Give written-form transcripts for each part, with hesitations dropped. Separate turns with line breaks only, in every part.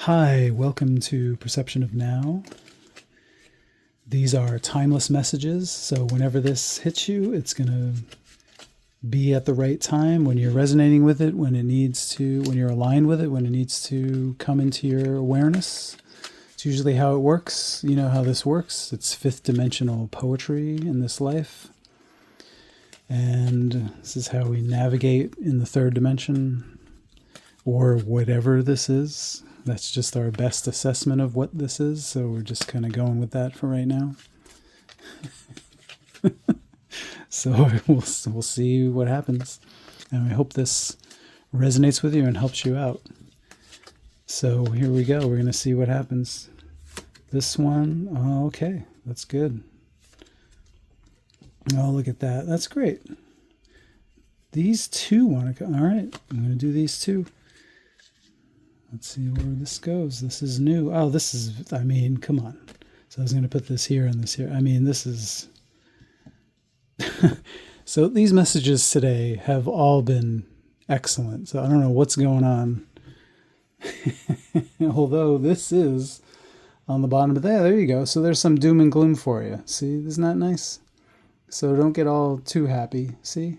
Hi, welcome to Perception of Now. These are timeless messages, so whenever this hits you, it's going to be at the right time, when you're resonating with it, when it needs to, when you're aligned with it, when it needs to come into your awareness. It's usually how it works. You know how this works. It's fifth dimensional poetry in this life. And this is how we navigate in the third dimension, or whatever this is. That's just our best assessment of what this is, so we're just kind of going with that for right now. So we'll see what happens. And I hope this resonates with you and helps you out. So here we go. We're going to see what happens. This one, okay, that's good. Oh, look at that. That's great. These two want to go. All right, I'm going to do these two. Let's see where this goes. This is new. Oh, this is, I mean, come on. So I was going to put this here and this here. I mean, this is... So these messages today have all been excellent. So I don't know what's going on. Although this is on the bottom of there you go. So there's some doom and gloom for you. See, isn't that nice? So don't get all too happy. See?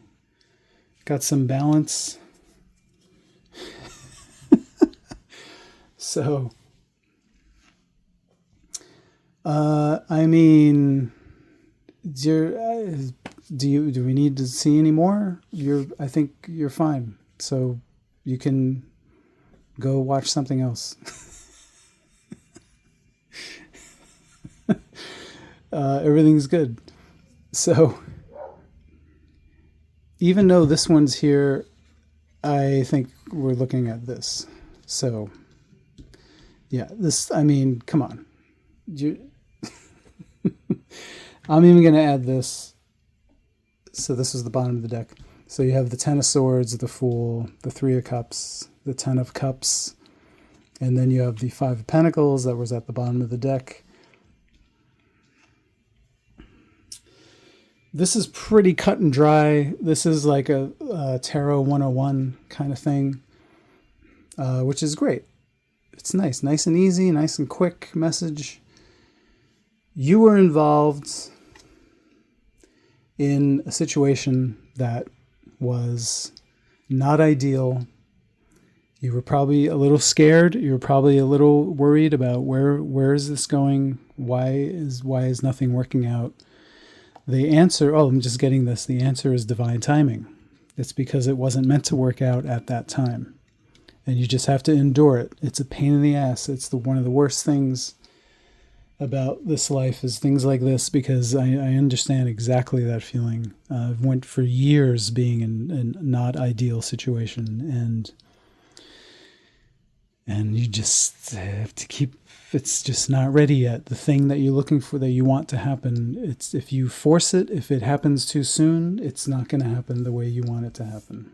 Got some balance. So, I mean, do we need to see any more? I think you're fine. So you can go watch something else. Everything's good. So even though this one's here, I think we're looking at this. So yeah, this, I mean, come on. I'm even going to add this. So this is the bottom of the deck. So you have the Ten of Swords, the Fool, the Three of Cups, the Ten of Cups, and then you have the Five of Pentacles that was at the bottom of the deck. This is pretty cut and dry. This is like a Tarot 101 kind of thing, which is great. It's nice and easy, nice and quick message. You were involved in a situation that was not ideal. You were probably a little scared. You were probably a little worried about where is this going? Why is nothing working out? The answer, I'm just getting this. The answer is divine timing. It's because it wasn't meant to work out at that time. And you just have to endure it. It's a pain in the ass. It's one of the worst things about this life is things like this, because I understand exactly that feeling. I've went for years being in a not ideal situation, and you just have to keep, it's just not ready yet. The thing that you're looking for, that you want to happen, it's, if you force it, if it happens too soon, it's not going to happen the way you want it to happen.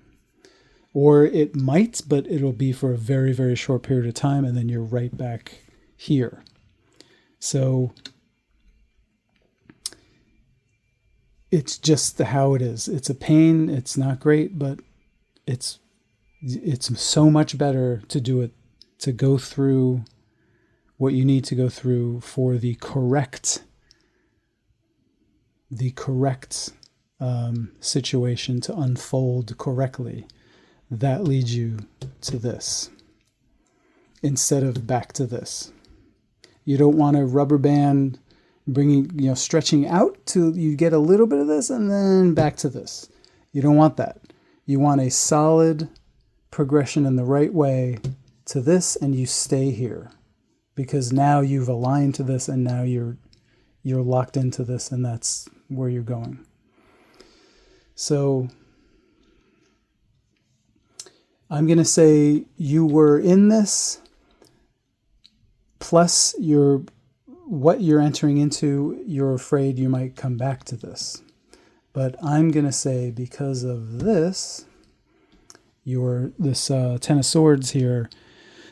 Or it might, but it'll be for a very, very short period of time, and then you're right back here. So it's just how it is. It's a pain. It's not great, but it's so much better to do it, to go through what you need to go through for the correct situation to unfold correctly. That leads you to this instead of back to this. You don't want a rubber band stretching out till you get a little bit of this and then back to this. You don't want that. You want a solid progression in the right way to this, and you stay here because now you've aligned to this, and now you're locked into this, and that's where you're going. So I'm going to say you were in this, plus what you're entering into, you're afraid you might come back to this. But I'm going to say because of this, this Ten of Swords here,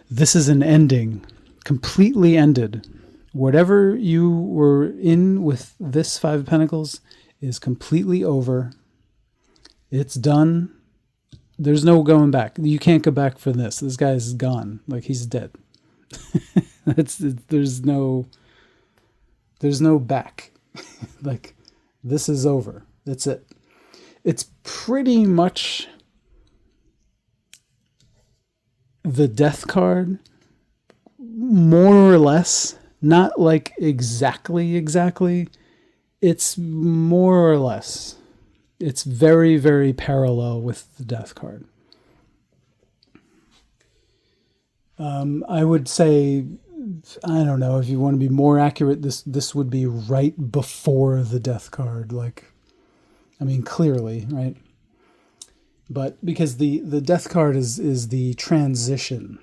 this is an ending, completely ended. Whatever you were in with this Five of Pentacles is completely over. It's done. There's no going back. You can't go back for this. This guy's gone. Like, he's dead. It's there's no back. Like, this is over. That's it. It's pretty much the death card, more or less. Not like exactly. It's more or less. It's very, very parallel with the death card. I would say, I don't know, if you want to be more accurate, this would be right before the death card. Like, I mean, clearly, right? But because the death card is the transition.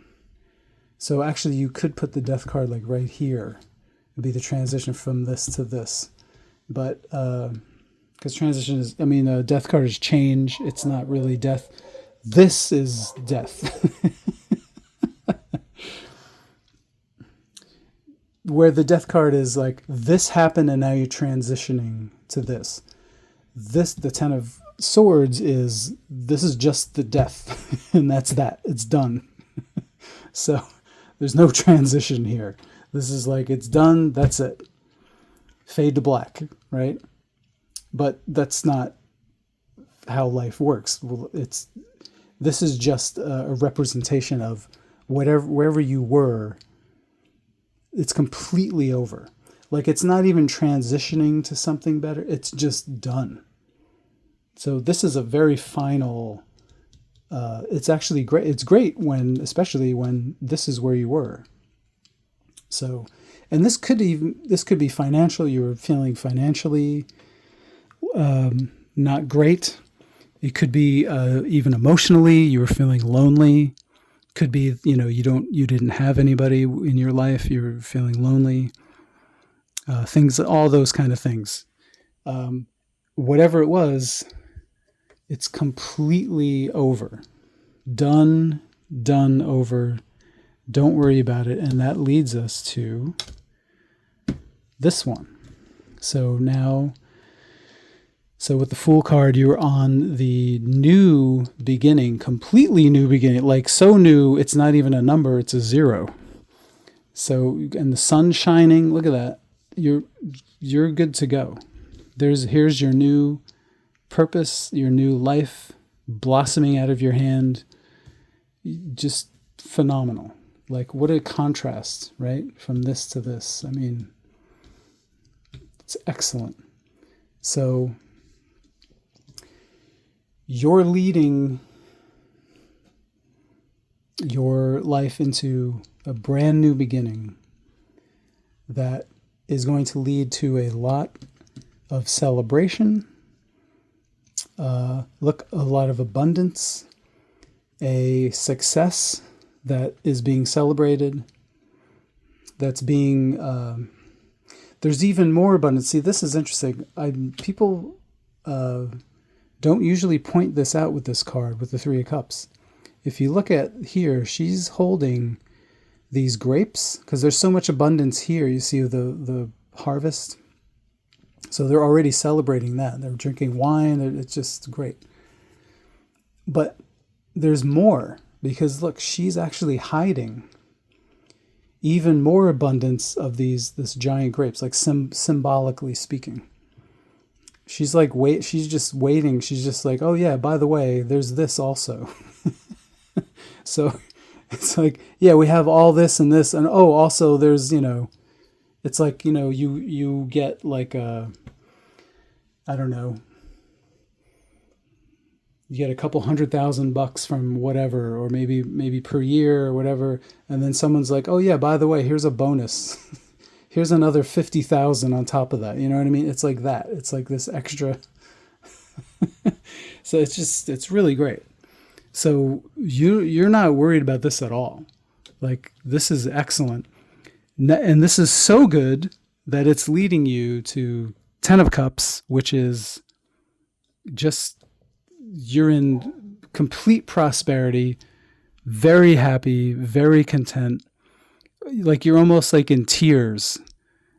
So actually, you could put the death card like right here. It'd be the transition from this to this. But because transition is, I mean, death card is change. It's not really death. This is death. Where the death card is like, this happened and now you're transitioning to this. This, the Ten of Swords, is, this is just the death. And that's that. It's done. So there's no transition here. This is like, it's done. That's it. Fade to black, right? But that's not how life works. Well, this is just a representation of wherever you were. It's completely over. Like, it's not even transitioning to something better. It's just done. So this is a very final. It's actually great. It's great especially when this is where you were. So, and this could be financial. You were feeling financially not great. It could be even emotionally. You were feeling lonely. Could be, you didn't have anybody in your life. You were feeling lonely. All those kind of things. Whatever it was, it's completely over. Done, over. Don't worry about it. And that leads us to this one. So with the Fool card, you're on the new beginning, completely new beginning, like so new, it's not even a number, it's a 0. So, and the sun shining, look at that. You're good to go. Here's your new purpose, your new life blossoming out of your hand. Just phenomenal. Like, what a contrast, right? From this to this. I mean, it's excellent. So you're leading your life into a brand new beginning that is going to lead to a lot of celebration, a lot of abundance, a success that is being celebrated, that's being, there's even more abundance. See, this is interesting. People don't usually point this out with this card, with the Three of Cups. If you look at here, she's holding these grapes, because there's so much abundance here. You see the harvest. So they're already celebrating that. They're drinking wine. It's just great. But there's more, because look, she's actually hiding even more abundance of this giant grapes, like symbolically speaking. She's like, she's just waiting. She's just like, oh yeah, by the way, there's this also. So it's like, yeah, we have all this and this, and oh, also there's, it's like, you get like I don't know, you get a couple $100,000 from whatever, or maybe per year or whatever, and then someone's like, oh yeah, by the way, here's a bonus. Here's another 50,000 on top of that. You know what I mean? It's like that. It's like this extra. So it's really great. So you're not worried about this at all. Like, this is excellent. And this is so good that it's leading you to Ten of Cups, which is just, you're in complete prosperity, very happy, very content. Like, you're almost like in tears,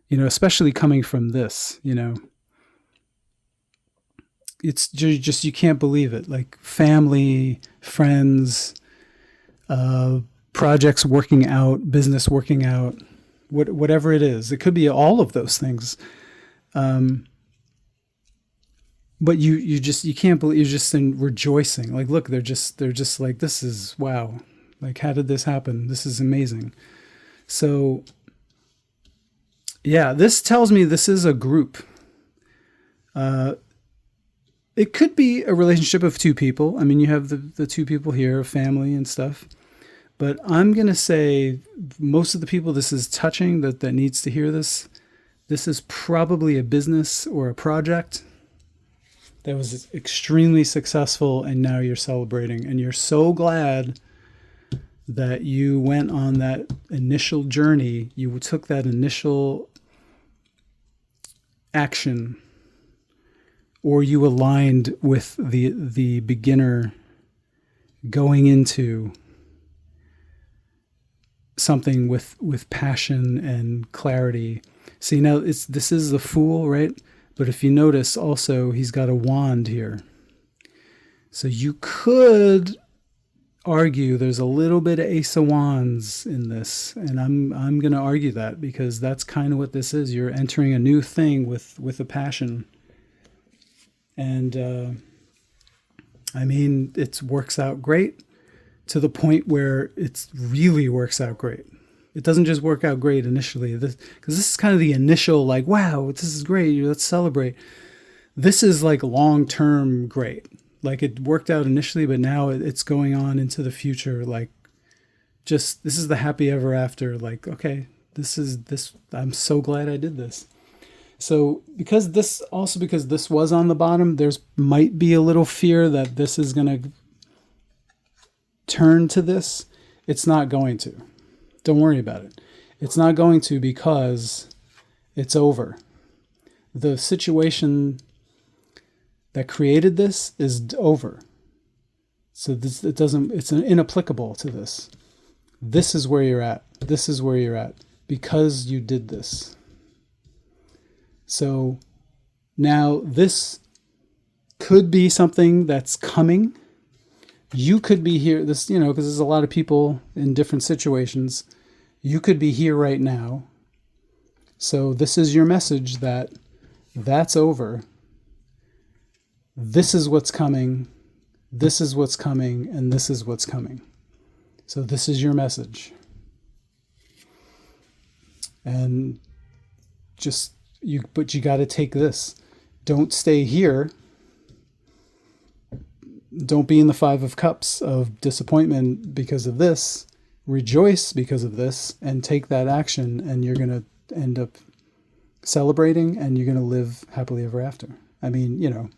especially coming from this, it's just, you can't believe it. Like, family, friends, projects working out, business working out, whatever it is. It could be all of those things. But you can't believe, you're just in rejoicing. Like, look, they're just like, this is wow. Like, how did this happen? This is amazing. So yeah, this tells me this is a group. It could be a relationship of two people. I mean, you have the two people here, family and stuff. But I'm going to say most of the people this is touching that needs to hear this, this is probably a business or a project that was extremely successful, and now you're celebrating. And you're so glad that you went on that initial journey. You took that initial action, or you aligned with the beginner going into something with passion and clarity. See, now this is the Fool, right? But if you notice also, he's got a wand here. So you could argue there's a little bit of Ace of Wands in this, and I'm going to argue that, because that's kind of what this is. You're entering a new thing with a passion. And I mean, it works out great to the point where it really works out great. It doesn't just work out great initially, because this is kind of the initial, like, wow, this is great, let's celebrate. This is like long-term great. Like, it worked out initially, but now it's going on into the future. Like, just, this is the happy ever after. Like, okay, this, I'm so glad I did this. So because this was on the bottom, there's might be a little fear that this is going to turn to this. It's not going to. Don't worry about it. It's not going to, because it's over. The situation that created this is over. So it's inapplicable to this. This is where you're at. This is where you're at because you did this. So now this could be something that's coming. You could be here, because there's a lot of people in different situations. You could be here right now. So this is your message that that's over. This is what's coming. This is what's coming. And this is what's coming. So this is your message. And but you got to take this. Don't stay here. Don't be in the 5 of Cups of disappointment because of this. Rejoice because of this and take that action, and you're going to end up celebrating, and you're going to live happily ever after. I mean,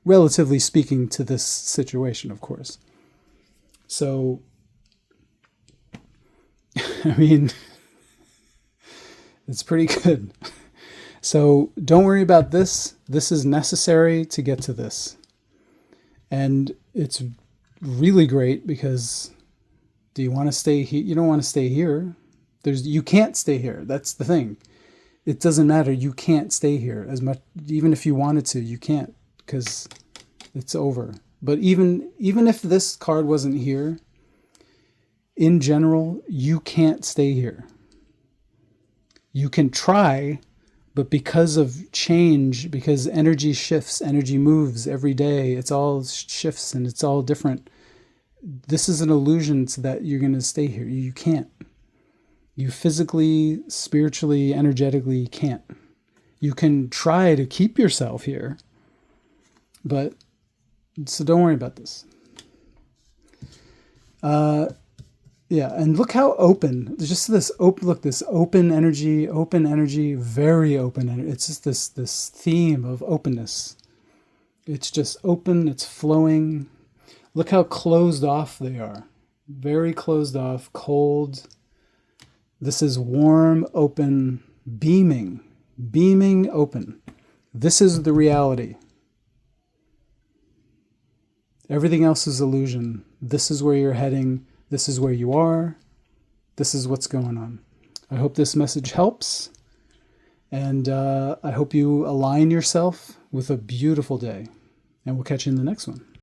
relatively speaking to this situation, of course. So, I mean, it's pretty good. So don't worry about this. This is necessary to get to this. And it's really great because do you want to stay here? You don't want to stay here. You can't stay here. That's the thing. It doesn't matter. You can't stay here as much. Even if you wanted to, you can't, because it's over. But even if this card wasn't here, in general, you can't stay here. You can try, but because of change, because energy shifts, energy moves every day, it's all shifts and it's all different. This is an illusion to that you're going to stay here. You can't. You physically, spiritually, energetically can't. You can try to keep yourself here, but so don't worry about this. Yeah, and look how open. There's just this open. Look, this open energy, very open energy. It's just this theme of openness. It's just open. It's flowing. Look how closed off they are. Very closed off, cold. This is warm, open, beaming open. This is the reality. Everything else is illusion. This is where you're heading. This is where you are. This is what's going on. I hope this message helps. And I hope you align yourself with a beautiful day. And we'll catch you in the next one.